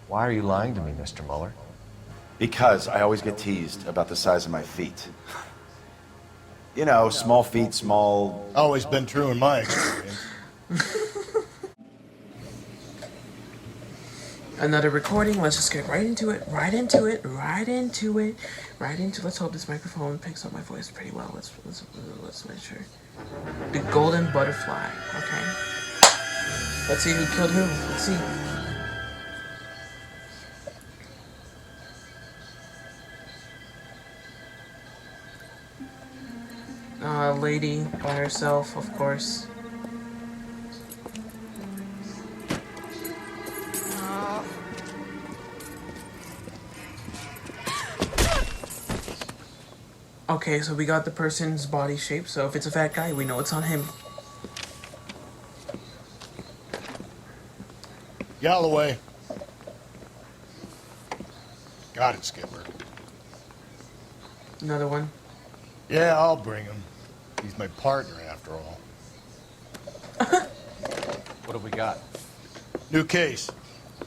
Why are you lying to me, Mr. Mueller? Because I always get teased about the size of my feet. You know, small feet, small... Always been true in my experience. Another recording. Let's just get right into it. Let's hope this microphone picks up my voice pretty well. Let's make sure. The golden butterfly. Okay. Let's see who killed who. Let's see. Lady by herself, of course. Okay, so we got the person's body shape, so if it's a fat guy, we know it's on him. Galloway. Got it, Skipper. Another one. Yeah, I'll bring him. He's my partner, after all. What have we got? New case.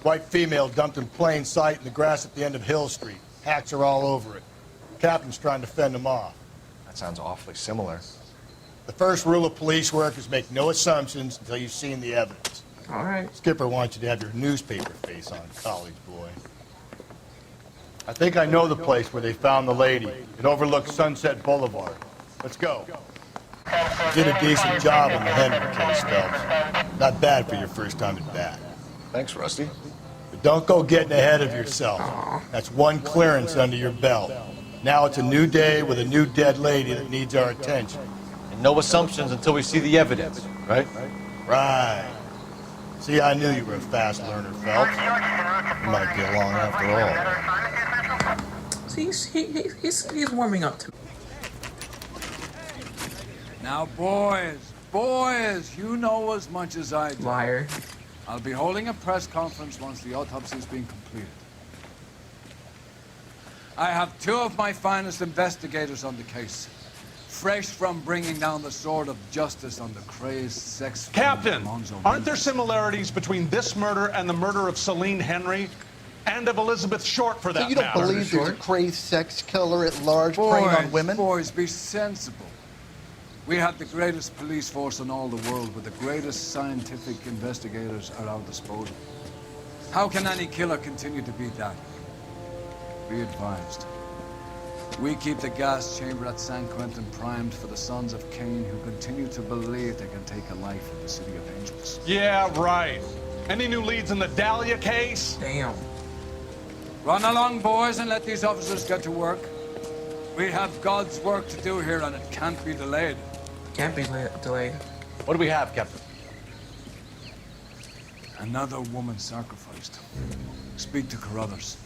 White female dumped in plain sight in the grass at the end of Hill Street. Hacks are all over it. Captain's trying to fend them off. That sounds awfully similar. The first rule of police work is make no assumptions until you've seen the evidence. All right. Skipper wants you to have your newspaper face on, college boy. I think I know the place where they found the lady. It overlooks Sunset Boulevard. Let's go. You did a decent job in the Henry case, Phelps. Not bad for your first time at bat. Thanks, Rusty. But don't go getting ahead of yourself. That's one clearance under your belt. Now it's a new day with a new dead lady that needs our attention. And no assumptions until we see the evidence, right? Right. See, I knew you were a fast learner, Phelps. You might get along after all. See, he's warming up to me. Now, boys, you know as much as I do. Liar. I'll be holding a press conference once the autopsy's been completed. I have two of my finest investigators on the case, fresh from bringing down the sword of justice on the crazed sex... Captain, aren't there similarities between this murder and the murder of Celine Henry and of Elizabeth Short, for that So you don't matter? believe there's a crazed sex killer at large preying on women? Boys, be sensible. We have the greatest police force in all the world with the greatest scientific investigators at our disposal. How can any killer continue to be that? Be advised. We keep the gas chamber at San Quentin primed for the sons of Cain who continue to believe they can take a life in the City of Angels. Yeah, right. Any new leads in the Dahlia case? Damn. Run along, boys, and let these officers get to work. We have God's work to do here, and it can't be delayed. Can't be delayed. What do we have, Captain? Another woman sacrificed. Speak to Carruthers.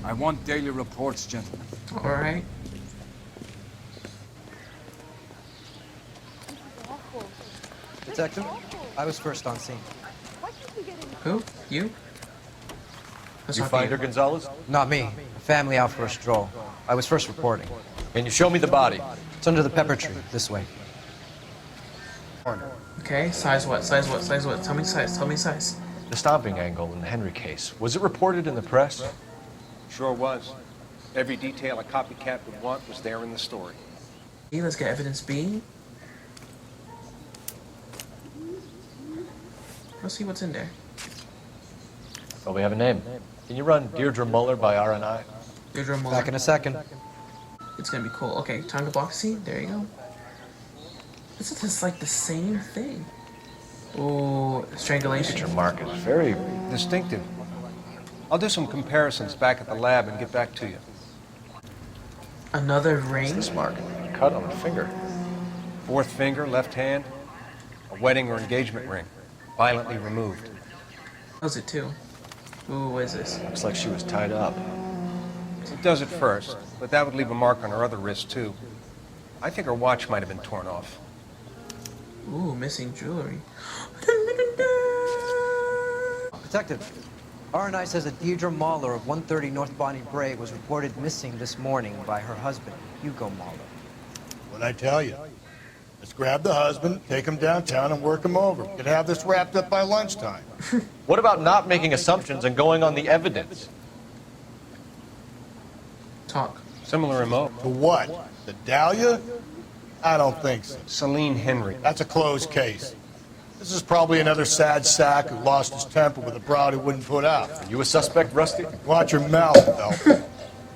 I want daily reports, gentlemen. All right. Detective, I was first on scene. Who? You? That's You not find you. her, Gonzalez? Not me. Family out for a stroll. I was first reporting. Can you show me the body? It's under the pepper tree, this way. Okay, size what? Size what? Size what? Tell me size. Tell me size. The stomping angle in the Henry case. Was it reported in the press? Sure was. Every detail a copycat would want was there in the story. Okay, let's get evidence B. Let's see what's in there. Well, we have a name. Can you run Deirdre Muller by RNI? Deirdre Muller. Back in a second. It's gonna be cool. Okay, time to block C. There you go. This is just like the same thing. Ooh, strangulation. Your mark is very... Distinctive. I'll do some comparisons back at the lab and get back to you. Another ring? This mark, a cut on the finger. Fourth finger, left hand. A wedding or engagement ring. Violently removed. How's it too? Ooh, what is this? Looks like she was tied up. It does at first, but that would leave a mark on her other wrist, too. I think her watch might have been torn off. Ooh, missing jewelry. Detective, RNI says that Deirdre Mahler of 130 North Bonnie Bray was reported missing this morning by her husband, Hugo Mahler. What'd I tell you? Let's grab the husband, take him downtown, and work him over. We could have this wrapped up by lunchtime. What about not making assumptions and going on the evidence? Talk. Similar MO. For what? The Dahlia? I don't think so. Celine Henry. That's a closed case. This is probably another sad sack who lost his temper with a broad he wouldn't put out. Are you a suspect, Rusty? Watch your mouth, Phelps.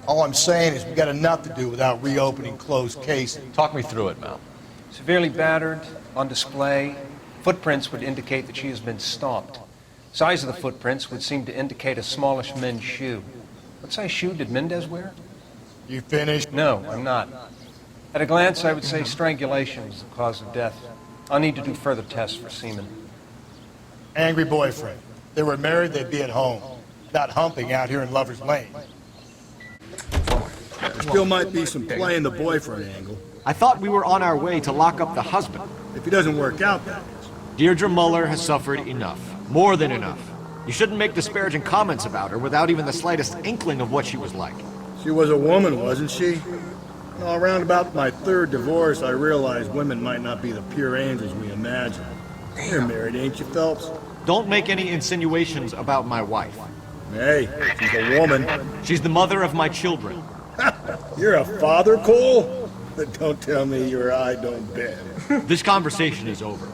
All I'm saying is we got enough to do without reopening closed cases. Talk me through it, Mal. Severely battered, on display. Footprints would indicate that she has been stomped. Size of the footprints would seem to indicate a smallish men's shoe. What size shoe did Mendez wear? You finished? No, I'm not. At a glance, I would say strangulation was the cause of death. I'll need to do further tests for semen. Angry boyfriend. If they were married, they'd be at home. Not humping out here in Lover's Lane. There still might be some playing the boyfriend angle. I thought we were on our way to lock up the husband. If he doesn't work out, that is. Deirdre Muller has suffered enough. More than enough. You shouldn't make disparaging comments about her without even the slightest inkling of what she was like. She was a woman, wasn't she? Well, around about my third divorce, I realized women might not be the pure angels we imagine. You're married, ain't you, Phelps? Don't make any insinuations about my wife. Hey, she's a woman. She's the mother of my children. You're a father, Cole? But don't tell me your eye don't bend. This conversation is over.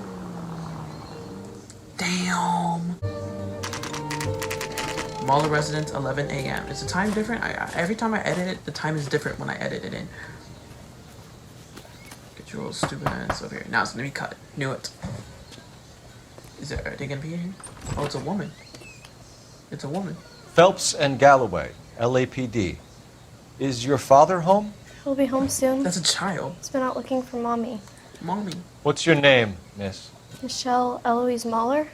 Damn. Muller residence, 11 a.m. Is the time different? Every time I edit it, the time is different when I edit it in. Get your little stupid ass over here. Now it's gonna be cut. Knew it. Are they gonna be here? Oh, it's a woman. It's a woman. Phelps and Galloway, LAPD. Is your father home? He'll be home soon. That's a child. He's been out looking for Mommy. Mommy. What's your name, miss? Michelle Eloise Mahler?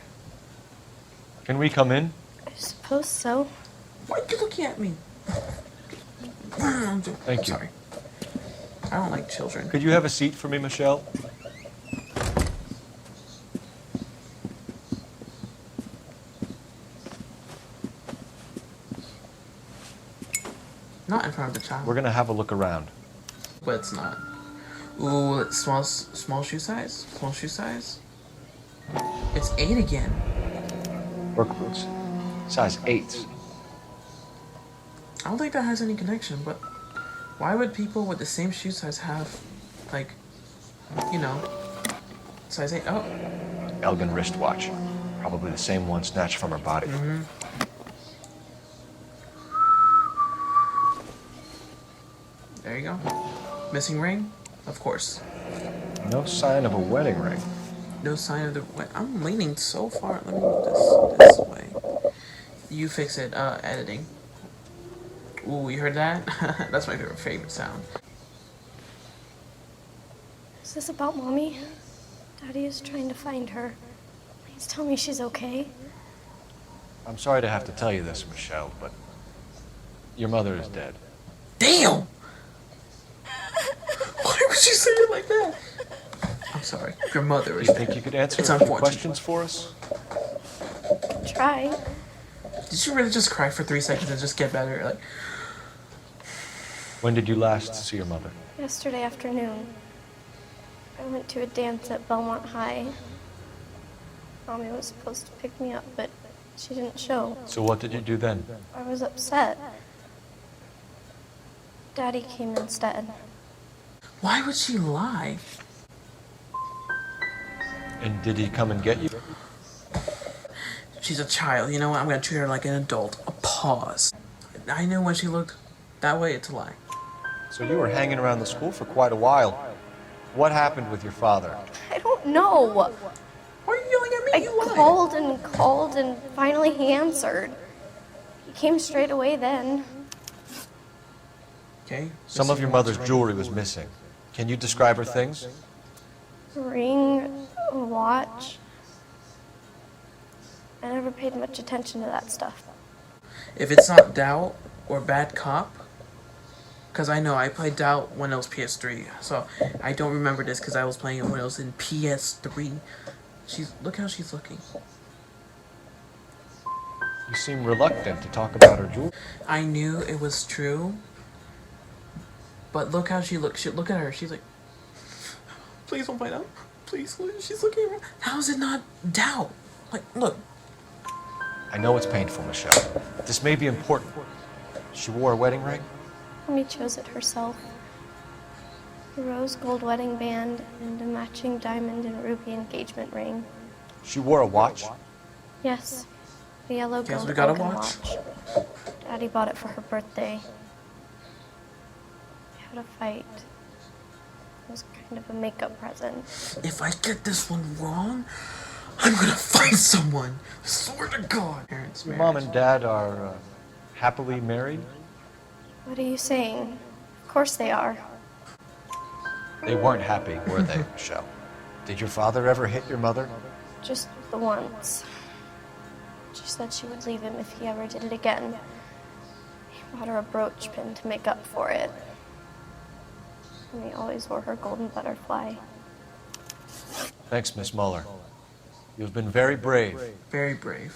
Can we come in? I suppose so. Why are you looking at me? Thank you. Sorry. I don't like children. Could you have a seat for me, Michelle? Not in front of the child. We're gonna have a look around. But it's not. Ooh, it's small shoe size? Small shoe size? It's 8 again. Work boots. Size 8s. I don't think that has any connection, but why would people with the same shoe size have, like, you know, size 8? Oh. Elgin wristwatch. Probably the same one snatched from her body. Mm-hmm. There you go. Missing ring? Of course. No sign of a wedding ring. No sign of the... I'm leaning so far. Let me move this way. You fix it. Editing. Ooh, you heard that? That's my favorite sound. Is this about Mommy? Daddy is trying to find her. Please tell me she's okay. I'm sorry to have to tell you this, Michelle, but your mother is dead. Damn! Why would you say it like that? I'm sorry. Your mother is You dead. think you could answer It's a few unfortunate. questions for us? Try. Did you really just cry for 3 seconds and just get better? Like, When did you last see your mother? Yesterday afternoon, I went to a dance at Belmont High. Mommy was supposed to pick me up, but she didn't show. So what did you do then? I was upset. Daddy came instead. why would she lie? And did he come and get you? She's a child. You know what? I'm gonna treat her like an adult. A pause. I knew when she looked that way, it's a lie. So you were hanging around the school for quite a while. What happened with your father? I don't know. Why are you yelling at me? I called and finally he answered. He came straight away then. Okay. Some of your mother's jewelry was missing. Can you describe her things? A ring, a watch. I never paid much attention to that stuff. If it's not doubt or bad cop, because I know I played doubt when it was PS3, so I don't remember this because I was playing it when it was in PS3. Look how she's looking. You seem reluctant to talk about her jewelry. I knew it was true, but look how she looks. Look at her. She's like, Please don't find out. Please, she's looking around. How is it not doubt? Like, look. I know it's painful, Michelle. This may be important. She wore a wedding ring? Mommy chose it herself. A rose gold wedding band and a matching diamond and ruby engagement ring. She wore a watch? Yes, a yellow Guess gold we got a Vulcan watch. Daddy bought it for her birthday. We had a fight. It was kind of a makeup present. If I get this one wrong, I'm gonna fight someone. I swear to God. Parents, Your mom and dad are happily married? What are you saying? Of course they are. They weren't happy, were they, Michelle? Did your father ever hit your mother? Just the once. She said she would leave him if he ever did it again. He bought her a brooch pin to make up for it. And he always wore her golden butterfly. Thanks, Miss Muller. You've been very brave. Very brave.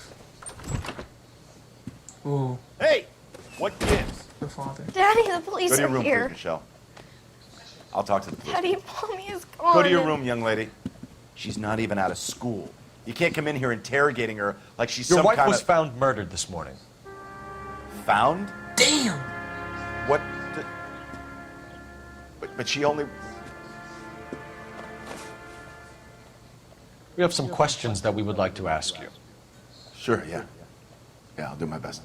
Ooh, Hey! What gives? the father. Daddy, the police Go to your are room, here. please, Michelle. I'll talk to the police. Daddy, Mommy is gone. Go to your room, young lady. She's not even out of school. You can't come in here interrogating her like she's Your some wife kind was of... found murdered this morning. Found? Damn! What the... But she only... We have some questions that we would like to ask you. Sure, yeah. Yeah, I'll do my best.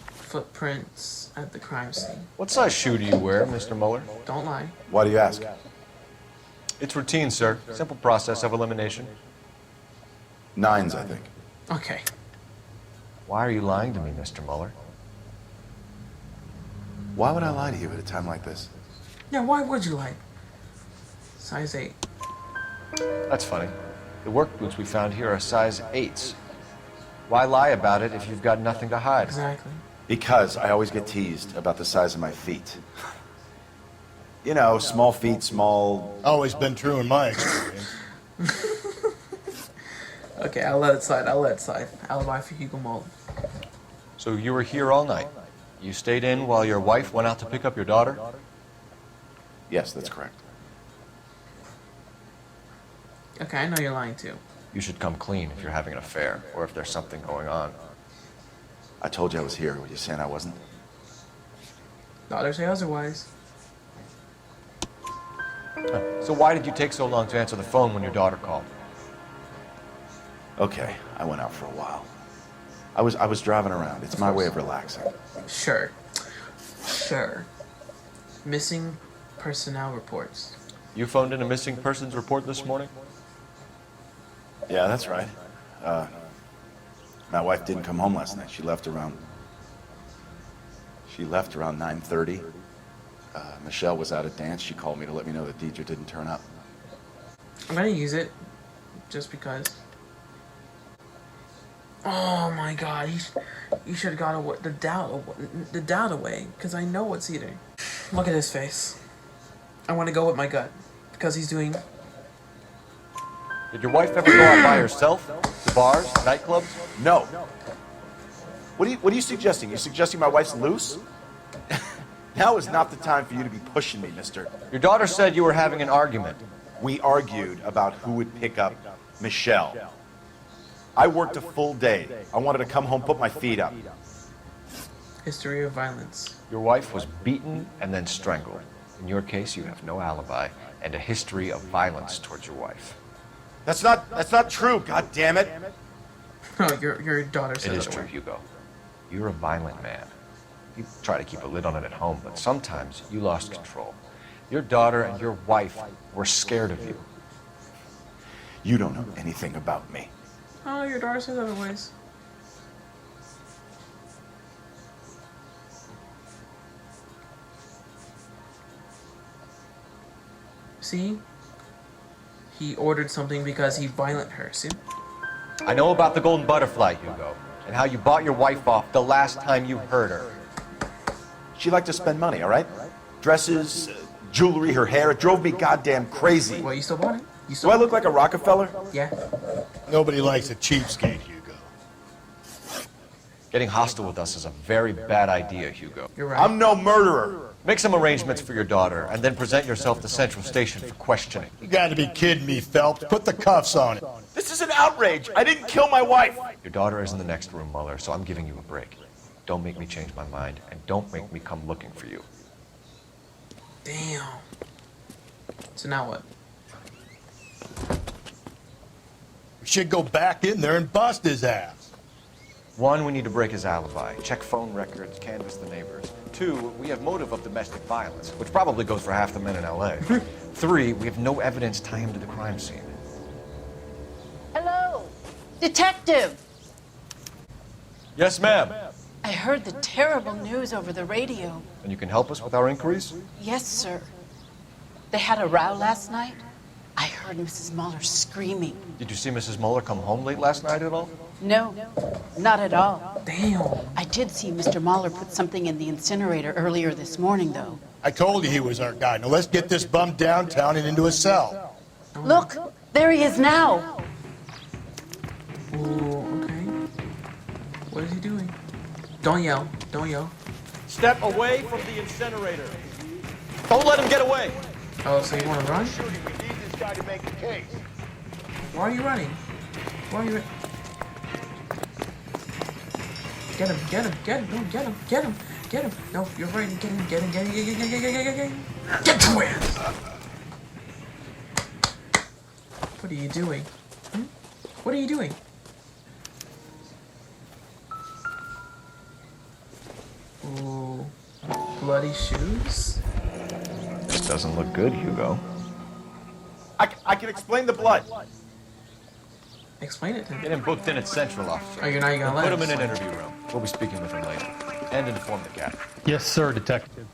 Footprints at the crime scene. What size shoe do you wear, Mr. Muller? Don't lie. Why do you ask? It's routine, sir. Simple process of elimination. 9s, I think. Okay. Why are you lying to me, Mr. Muller? Why would I lie to you at a time like this? Yeah, why would you lie? Size 8. That's funny. The work boots we found here are size 8s. Why lie about it if you've got nothing to hide? Exactly. Because I always get teased about the size of my feet. You know, small feet, small... Always been true in my experience. Okay, I'll let it slide. I'll let it slide. Alibi for Hugo Mullen. So you were here all night. You stayed in while your wife went out to pick up your daughter? Yes, that's correct. Okay, I know you're lying too. You should come clean if you're having an affair, or if there's something going on. I told you I was here. Were you saying I wasn't? Daughter say otherwise. So why did you take so long to answer the phone when your daughter called? Okay, I went out for a while. I was driving around. It's my way of relaxing. Sure. Sure. Missing personnel reports. You phoned in a missing persons report this morning? Yeah, that's right. My wife didn't come home last night. She left around 9:30. Michelle was out at dance. She called me to let me know that Deidre didn't turn up. I'm gonna use it just because. Oh my God! You should have got the doubt away, because I know what's eating. Look at his face. I want to go with my gut because he's doing. Did your wife ever go out by herself? To bars, nightclubs? No. What are you suggesting? You suggesting my wife's loose? Now is not the time for you to be pushing me, mister. Your daughter said you were having an argument. We argued about who would pick up Michelle. I worked a full day. I wanted to come home, put my feet up. History of violence. Your wife was beaten and then strangled. In your case, you have no alibi and a history of violence towards your wife. That's not true, God damn it. No, your daughter said It is true, Hugo. You're a violent man. You try to keep a lid on it at home, but sometimes you lost control. Your daughter and your wife were scared of you. You don't know anything about me. Oh, your daughter says otherwise. See? He ordered something because he violent her, see? I know about the golden butterfly, Hugo, and how you bought your wife off the last time you heard her. She liked to spend money, all right? Dresses, jewelry, her hair. It drove me goddamn crazy. Well, you still bought it? Do I look like a Rockefeller? Yeah. Nobody likes a cheapskate, Hugo. Getting hostile with us is a very bad idea, Hugo. You're right. I'm no murderer. Make some arrangements for your daughter, and then present yourself to Central Station for questioning. You gotta be kidding me, Phelps. Put the cuffs on it. This is an outrage. I didn't kill my wife. Your daughter is in the next room, Mueller, so I'm giving you a break. Don't make me change my mind, and don't make me come looking for you. Damn. So now what? We should go back in there and bust his ass. 1, we need to break his alibi. Check phone records, canvass the neighbors. 2, we have motive of domestic violence, which probably goes for half the men in L.A. 3, we have no evidence tying him to the crime scene. Hello, detective. Yes, ma'am. I heard the terrible news over the radio. And you can help us with our inquiries? Yes, sir. They had a row last night. I heard Mrs. Mueller screaming. Did you see Mrs. Mueller come home late last night at all? No, not at all. Damn. I did see Mr. Mueller put something in the incinerator earlier this morning, though. I told you he was our guy. Now let's get this bum downtown and into a cell. Look, there he is now. Ooh, okay. What is he doing? Don't yell. Don't yell. Step away from the incinerator. Don't let him get away. Oh, so you want to run? We need this guy to make a case. Why are you running? Why are you running? Get him, get him, get him, no, get him, get him, get him. No, you're right, get him, get him, get him, get him, get him, get him. Get to it! What are you doing? Hmm? What are you doing? Ooh, bloody shoes? This doesn't look good, Hugo. I can explain the blood. Explain it to me. Get him booked in at Central, officer. Oh, you're not gonna let Put him in him an explain. interview room. We'll be speaking with him later. And inform the captain. Yes, sir, detective.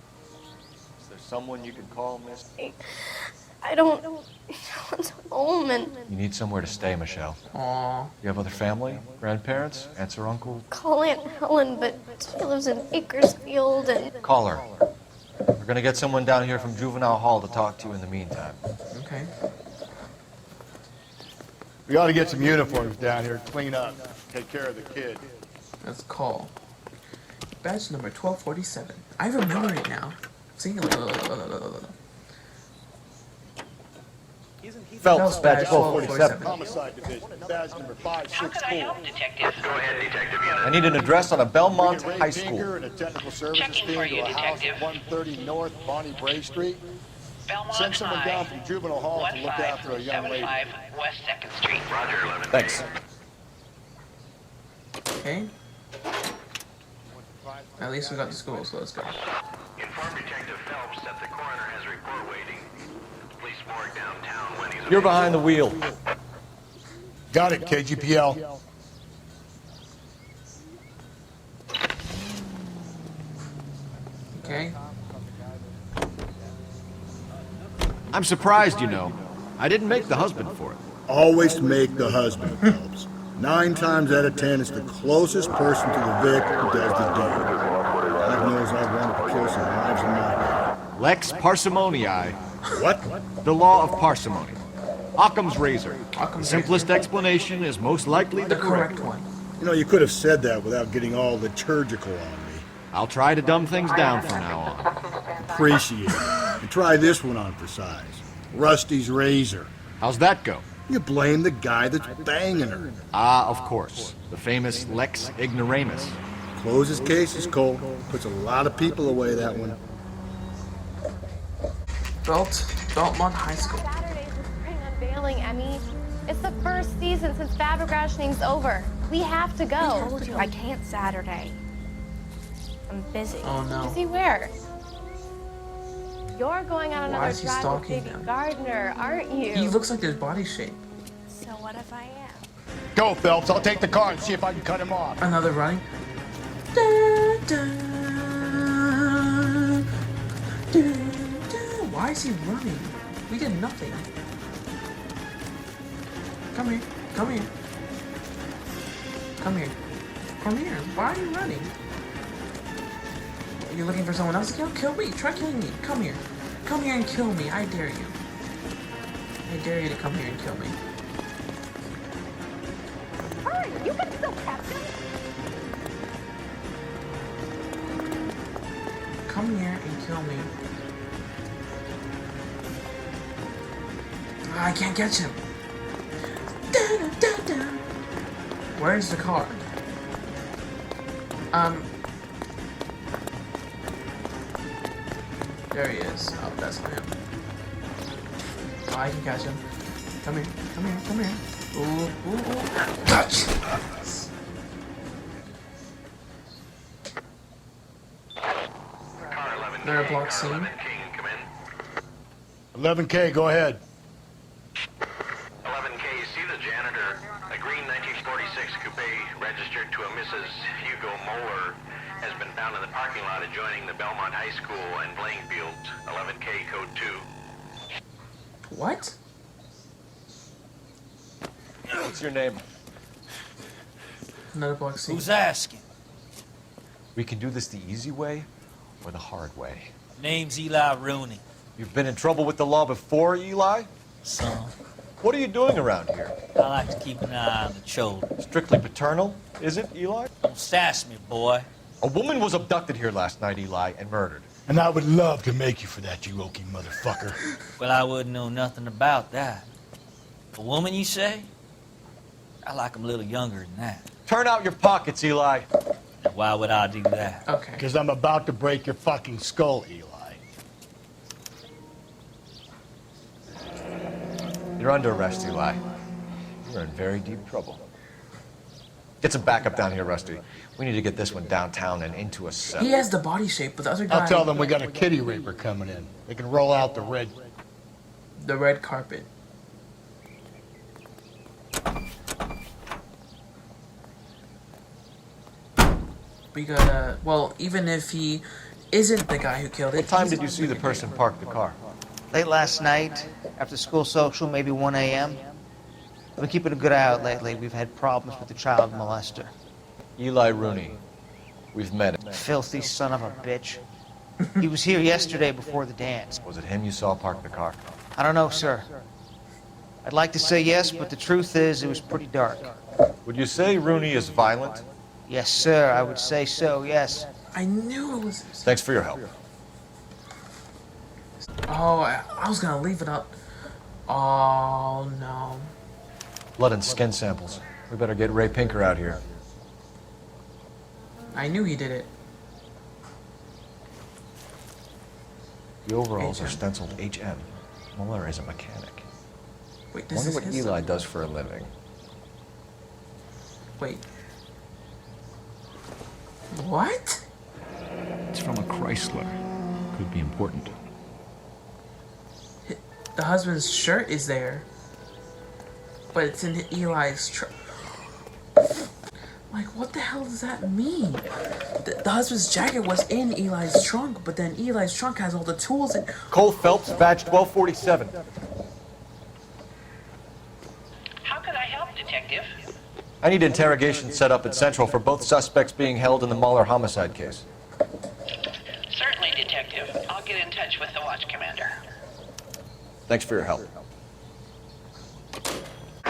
Is there someone you can call, miss? I don't know what's home and You need somewhere to stay, Michelle. Aww. You have other family? Grandparents? Aunts or uncles? call Aunt Helen, but she lives in Bakersfield and Call her. We're gonna get someone down here from Juvenile Hall to talk to you in the meantime. Okay. We ought to get some uniforms down here, clean up, take care of the kid. Let's call. Badge number 1247. I remember it now. See? Phelps, badge 1247. 1247. Homicide division, badge number 564. I need an address on a Belmont Ray High Finger School. and a technical services team to a house at 130 North Bonnie Bray Street. Send someone down from Juvenile Hall to look after a young lady. West 2nd Street. Thanks. Okay. At least we got to school, so let's go. Inform Detective Phelps that the coroner has a report waiting. Police morgue downtown when he's You're behind the wheel. Got it, KGPL. Okay. I'm surprised, you know. I didn't make the husband for it. Always make the husband, Phelps. 9 times out of 10, it's the closest person to the Vic who does the deed. God knows I've wanted to kill some lives in my day. Lex parsimoniae. What? The law of parsimony. Occam's razor. Occam's The simplest explanation is most likely The the correct correct one. You know, you could have said that without getting all liturgical on me. I'll try to dumb things down from now on. Appreciate it. And try this one on for size. Rusty's razor. How's that go? You blame the guy that's banging her. Ah, of course. The famous Lex ignoramus. Closes cases, Cole. Puts a lot of people away, that one. Belmont High School. Saturday's the spring unveiling, Emmy. It's the first season since Fabergrashing's over. We have to go. I told you I can't Saturday. I'm busy. Oh no. Busy where? You're going on Why another is he drive with stalking baby them? Gardner, aren't you? He looks like his body shape. So what if I am? Go, Phelps. I'll take the car and see if I can cut him off. Another running. Why is he running? We did nothing. Come here. Come here. Come here. Come here. Why are you running? Are you looking for someone else to kill? Kill me. Try killing me. Come here. Come here and kill me. I dare you. I dare you to come here and kill me. Hurry, you can still catch him. come here and kill me. I can't catch him. Where's the car? There he is. Oh, that's not him. Oh, I can catch him. Come here, come here, come here. Ooh, ooh, ooh. Touch! They're a block scene. 11K, go ahead. 11K, see the janitor. A green 1946 coupe registered to a Mrs. Hugo Moeller has been found in the parking lot adjoining the Belmont High School and playing fields. 11K, code 2. What? What's your name? Another block scene. Who's asking? We can do this the easy way or the hard way. Name's Eli Rooney. You've been in trouble with the law before, Eli? Son, What are you doing around here? I like to keep an eye on the children. Strictly paternal, is it, Eli? Don't sass me, boy. A woman was abducted here last night, Eli, and murdered. And I would love to make you for that, you oaky motherfucker. Well, I wouldn't know nothing about that. A woman, you say? I like 'em a little younger than that. Turn out your pockets, Eli. Now, why would I do that? Okay. Because I'm about to break your fucking skull, Eli. You're under arrest, Eli. You're in very deep trouble. Get some backup down here, Rusty. We need to get this one downtown and into a cell. He has the body shape, but the other guy... I'll tell them we got a kitty raper coming in. They can roll out the red carpet. We gotta... Well, even if he isn't the guy who killed it... What time did you see the person park the car? Late last night, after school social, maybe 1 a.m. I've been keeping a good eye out lately. We've had problems with the child molester. Eli Rooney. We've met him. Filthy son of a bitch. He was here yesterday before the dance. Was it him you saw park the car? I don't know, sir. I'd like to say yes, but the truth is it was pretty dark. Would you say Rooney is violent? Yes, sir, I would say so, yes. I knew it was... Thanks for your help. Oh, I was gonna leave it up. Oh, no. Blood and skin samples. We better get Ray Pinker out here. I knew he did it. The overalls HM. are stenciled HM. Mueller is a mechanic. Wait, this Wonder is what his Eli son? does for a living. Wait. What? It's from a Chrysler. Could be important. The husband's shirt is there, but it's in Eli's trunk. Like, what the hell does that mean? The husband's jacket was in Eli's trunk, but then Eli's trunk has all the tools in. Cole Phelps, badge 1247. How can I help, Detective? I need interrogation set up at Central for both suspects being held in the Mahler homicide case. Certainly, Detective. I'll get in touch with the watch commander. Thanks for your help.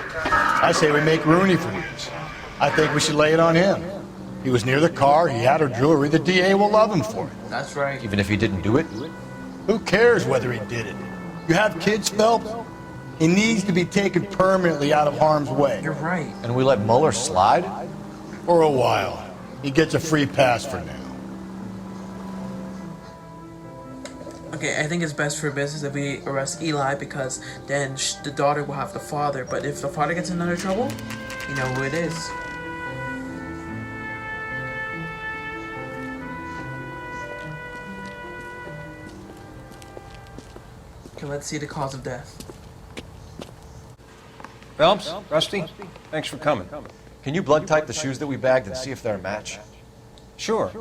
I say we make Rooney for this. I think we should lay it on him. He was near the car, he had her jewelry, the DA will love him for it. That's right. Even if he didn't do it? Who cares whether he did it? You have kids, Phelps? He needs to be taken permanently out of harm's way. You're right. And we let Mueller slide? For a while. He gets a free pass for now. Okay, I think it's best for business if we arrest Eli because then the daughter will have the father. But if the father gets in another trouble, you know who it is. Okay, let's see the cause of death. Phelps, Rusty, thanks for coming. Can you blood type the shoes that we bagged and see if they're a match? Sure.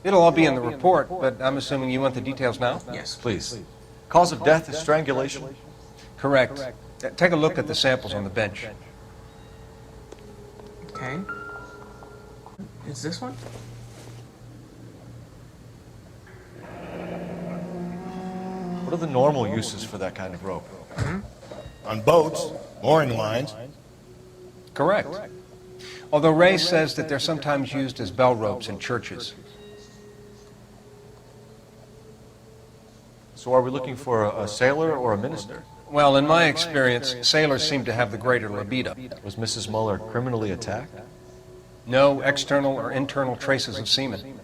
It'll all be in the report, but I'm assuming you want the details now? Yes. Please. Cause of death is strangulation? Correct. Take a look at the samples on the bench. Okay. Is this one? What are the normal uses for that kind of rope? On boats, mooring lines. Correct. Although Ray says that they're sometimes used as bell ropes in churches. So are we looking for a sailor or a minister? Well, in my experience, sailors seem to have the greater libido. Was Mrs. Muller criminally attacked? No external or internal traces of semen.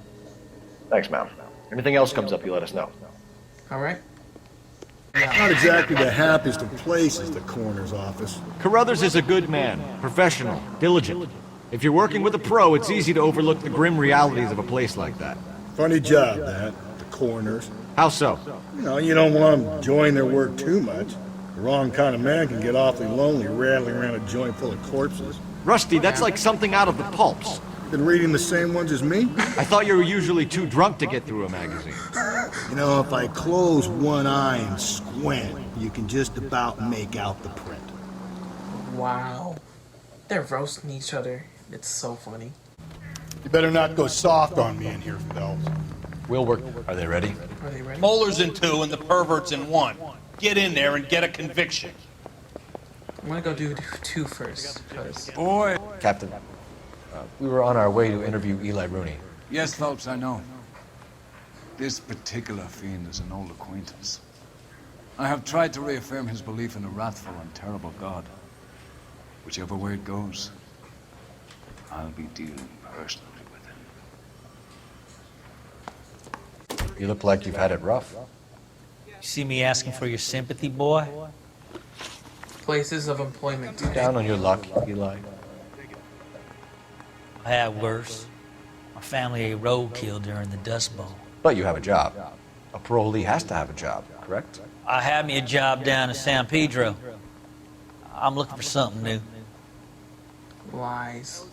Thanks, ma'am. Anything else comes up, you let us know. All right. Not exactly the happiest of places, the coroner's office. Carruthers is a good man, professional, diligent. If you're working with a pro, it's easy to overlook the grim realities of a place like that. Funny job, that, the coroner's. How so? You don't want them enjoying their work too much. The wrong kind of man can get awfully lonely rattling around a joint full of corpses. Rusty, that's like something out of the pulps. Been reading the same ones as me? I thought you were usually too drunk to get through a magazine. If I close one eye and squint, you can just about make out the print. Wow. They're roasting each other. It's so funny. You better not go soft on me in here, Phelps. We'll work. Are they ready? Are they ready? Moeller's in 2 and the pervert's in 1. Get in there and get a conviction. I'm gonna go do 2 first. Boy! Captain, we were on our way to interview Eli Rooney. Yes, Phelps, I know. This particular fiend is an old acquaintance. I have tried to reaffirm his belief in a wrathful and terrible God. Whichever way it goes, I'll be dealing personally with him. You look like you've had it rough. You see me asking for your sympathy, boy? Places of employment. Down on your luck, Eli. I had worse. My family ate roadkill during the Dust Bowl. But you have a job. A parolee has to have a job, correct? I had me a job down in San Pedro. I'm looking for something new. Lies.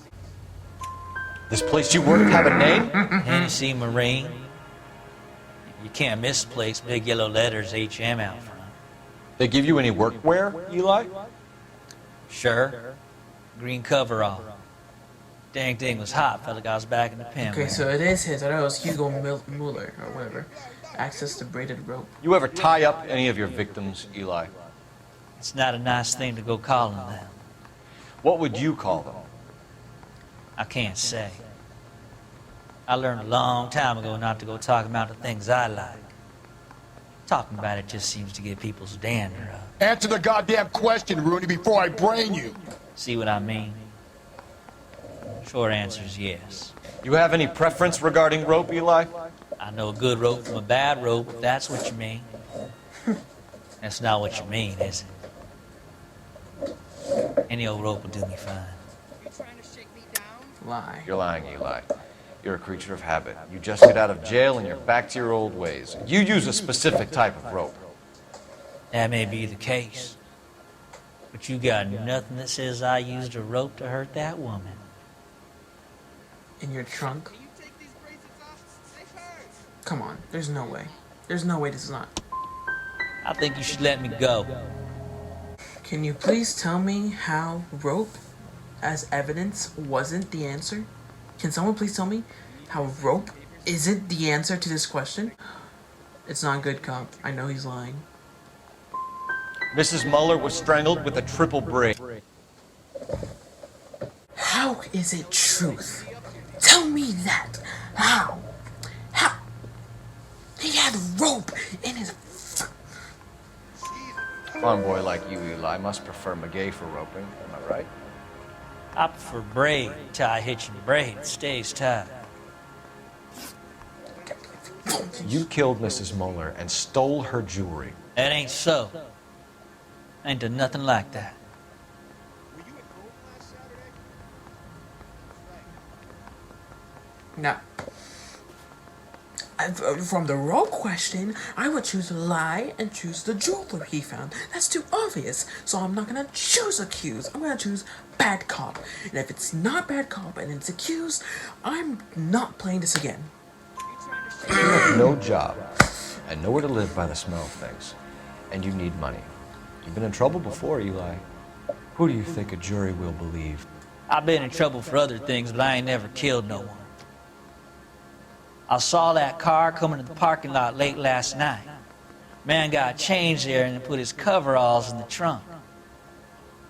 This place you work have a name? Hennessy Marine. You can't miss the place. Big yellow letters, HM out front. They give you any workwear, Eli? Sure. Green coverall. Dang thing was hot. Felt like I was back in the pen. Okay, so it is his. I thought it was Hugo Muller or whatever. Access to braided rope. You ever tie up any of your victims, Eli? It's not a nice thing to go calling them. What would you call them? I can't say. I learned a long time ago not to go talking about the things I like. Talking about it just seems to get people's dander up. Answer the goddamn question, Rooney, before I brain you. See what I mean? Short answer is yes. You have any preference regarding rope, Eli? I know a good rope from a bad rope, if that's what you mean. That's not what you mean, is it? Any old rope will do me fine. Lie. You're lying, Eli. You're a creature of habit. You just get out of jail and you're back to your old ways. You use a specific type of rope. That may be the case. But you got nothing that says I used a rope to hurt that woman. In your trunk? Come on, there's no way. There's no way this is not. I think you should let me go. Can you please tell me how rope as evidence wasn't the answer? Can someone please tell me how rope isn't the answer to this question? It's not good, cop. I know he's lying. Mrs. Muller was strangled with a triple braid. How is it truth? Tell me that. How? How? He had rope in his... A farm boy like you, Eli, must prefer McGay for roping. Am I right? I prefer braid. Tie hitching braid. It stays tight. You killed Mrs. Muller and stole her jewelry. That ain't so. I ain't done nothing like that. Now, from the rope question, I would choose a lie and choose the jewelry he found. That's too obvious. So I'm not gonna choose accused. I'm gonna choose bad cop. And if it's not bad cop and it's accused, I'm not playing this again. You have no job and nowhere to live by the smell of things. And you need money. You've been in trouble before, Eli. Who do you think a jury will believe? I've been in trouble for other things, but I ain't never killed no one. I saw that car coming to the parking lot late last night. Man got changed there and put his coveralls in the trunk.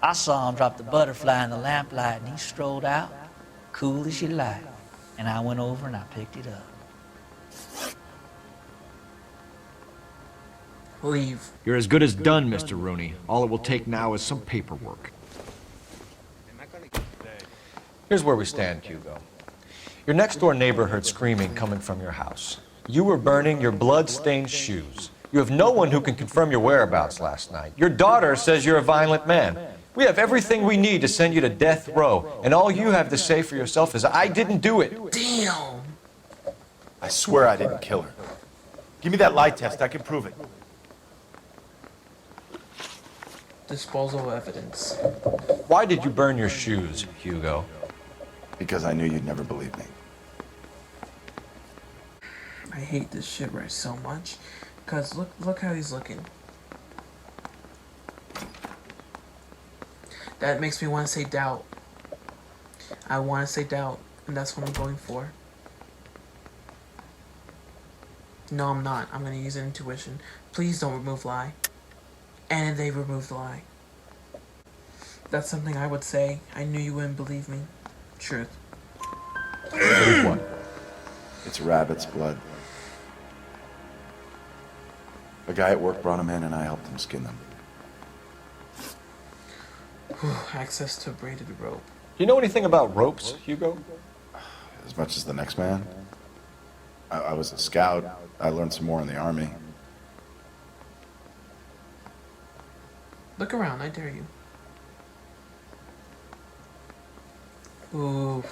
I saw him drop the butterfly in the lamplight and he strolled out, cool as you like. And I went over and I picked it up. Leave. You're as good as done, Mr. Rooney. All it will take now is some paperwork. Here's where we stand, Hugo. Your next-door neighbor heard screaming coming from your house. You were burning your blood-stained shoes. You have no one who can confirm your whereabouts last night. Your daughter says you're a violent man. We have everything we need to send you to death row, and all you have to say for yourself is, I didn't do it. Damn. I swear I didn't kill her. Give me that lie test. I can prove it. Disposal evidence. Why did you burn your shoes, Hugo? Because I knew you'd never believe me. I hate this shit right so much. Cause look how he's looking. That makes me want to say doubt. I want to say doubt, and that's what I'm going for. No, I'm not. I'm gonna use intuition. Please don't remove lie. And they removed the lie. That's something I would say. I knew you wouldn't believe me. Truth. Believe what? It's rabbit's blood. A guy at work brought him in and I helped him skin them. Access to braided rope. Do you know anything about ropes, Hugo? As much as the next man. I was a scout. I learned some more in the army. Look around, I dare you. Ooh.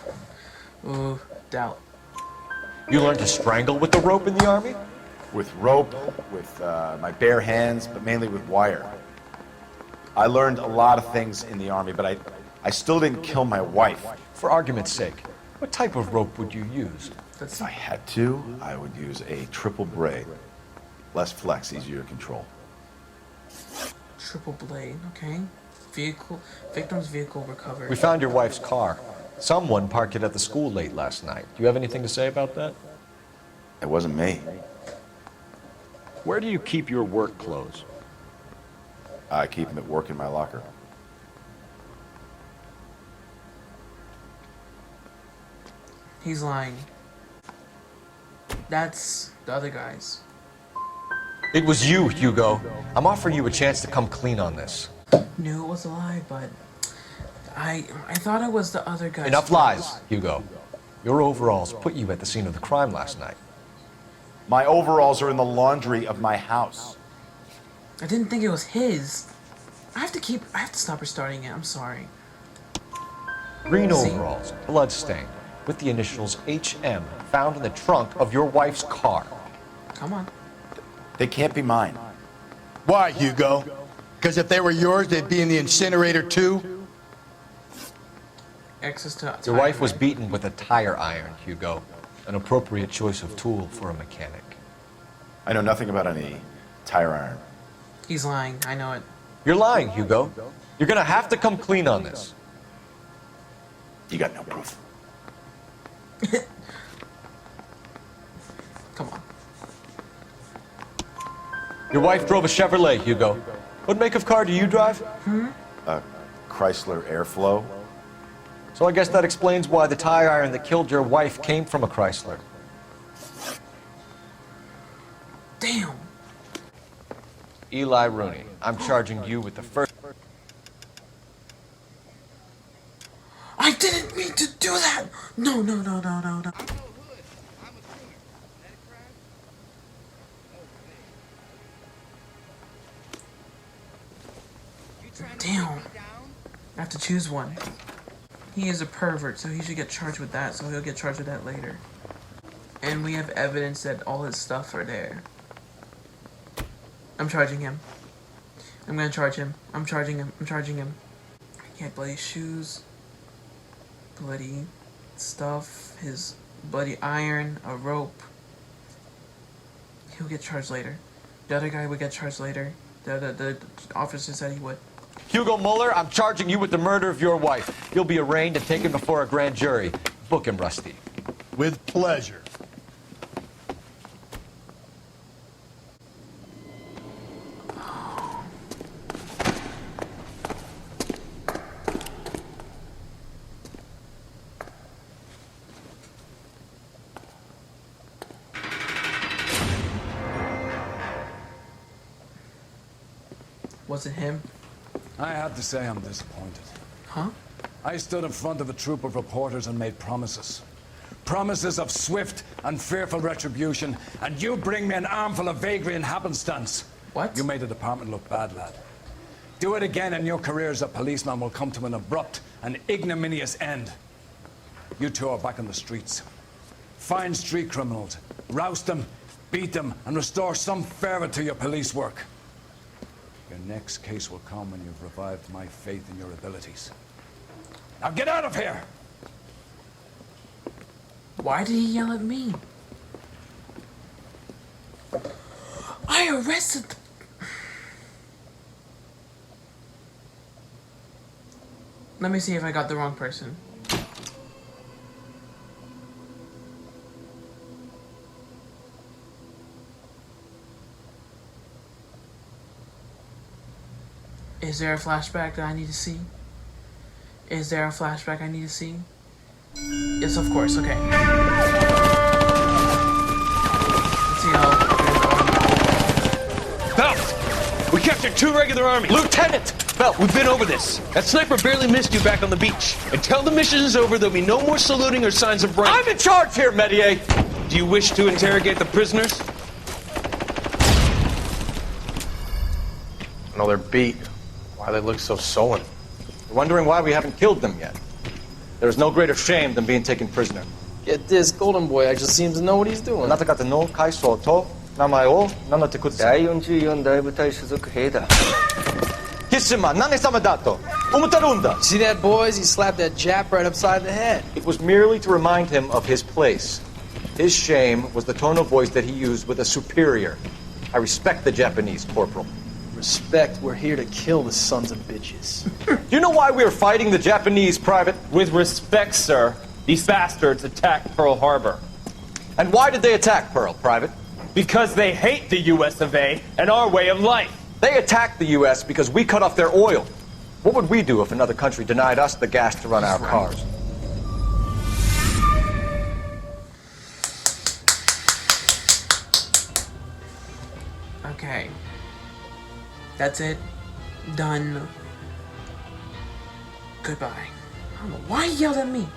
Ooh, doubt. You learned to strangle with the rope in the army? With rope, with my bare hands, but mainly with wire. I learned a lot of things in the army, but I still didn't kill my wife. For argument's sake, what type of rope would you use? If I had to, I would use a triple braid. Less flex, easier to control. Triple blade, okay. Victim's vehicle recovered. We found your wife's car. Someone parked it at the school late last night. Do you have anything to say about that? It wasn't me. Where do you keep your work clothes? I keep them at work in my locker. He's lying. That's the other guys. It was you, Hugo. I'm offering you a chance to come clean on this. Knew it was a lie, but I thought it was the other guys. Enough lies, Hugo. Your overalls put you at the scene of the crime last night. My overalls are in the laundry of my house. I didn't think it was his. I have to stop restarting it. I'm sorry. Green overalls, bloodstained, with the initials HM found in the trunk of your wife's car. Come on. They can't be mine. Why, Hugo? Because if they were yours, they'd be in the incinerator too? Access to Your wife was beaten with a tire iron, Hugo. An appropriate choice of tool for a mechanic. I know nothing about any tire iron. He's lying. I know it. You're lying, Hugo. You're gonna have to come clean on this. You got no proof. Come on. Your wife drove a Chevrolet, Hugo. What make of car do you drive? A Chrysler Airflow. So I guess that explains why the tire iron that killed your wife came from a Chrysler. Damn. Eli Rooney, I'm charging you with the first... I didn't mean to do that! No, no, no, no, no, no. Damn. I have to choose one. He is a pervert, so he should get charged with that, so he'll get charged with that later. And we have evidence that all his stuff are there. I'm charging him. I'm gonna charge him. I'm charging him. I'm charging him. He had bloody shoes. Bloody stuff. His bloody iron. A rope. He'll get charged later. The other guy would get charged later. The officer said he would. Hugo Mueller, I'm charging you with the murder of your wife. You'll be arraigned and taken before a grand jury. Book him, Rusty. With pleasure. Was it him? I have to say I'm disappointed. Huh? I stood in front of a troop of reporters and made promises. Promises of swift and fearful retribution, and you bring me an armful of vagary and happenstance. What? You made the department look bad, lad. Do it again and your career as a policeman will come to an abrupt and ignominious end. You two are back on the streets. Find street criminals, roust them, beat them, and restore some fervor to your police work. Your next case will come when you've revived my faith in your abilities. Now get out of here! Why did he yell at me? I arrested the... Let me see if I got the wrong person. Is there a flashback that I need to see? Is there a flashback I need to see? Yes, of course, okay. Let's see how... Phelps! We captured 2 regular army. Lieutenant! Phelps, we've been over this. That sniper barely missed you back on the beach. Until the mission is over, there'll be no more saluting or signs of break. I'm in charge here, Medier! Do you wish to interrogate the prisoners? No, they're beat. Why they look so sullen? You're wondering why we haven't killed them yet. There's no greater shame than being taken prisoner. Get this, Golden Boy actually seems to know what he's doing. あなた方の階層と名前を名乗ってください。第44大部隊所属兵だ。キスマ、何様だと思ってるんだ。 See that, boys? He slapped that Jap right upside the head. It was merely to remind him of his place. His shame was the tone of voice that he used with a superior. I respect the Japanese, Corporal. Respect, we're here to kill the sons of bitches. Do you know why we are fighting the Japanese, Private? With respect, sir, these bastards attacked Pearl Harbor. And why did they attack Pearl, Private? Because they hate the US of A and our way of life. They attacked the U.S. because we cut off their oil. What would we do if another country denied us the gas to run our cars? Okay. That's it. Done. Goodbye. I don't know why he yelled at me.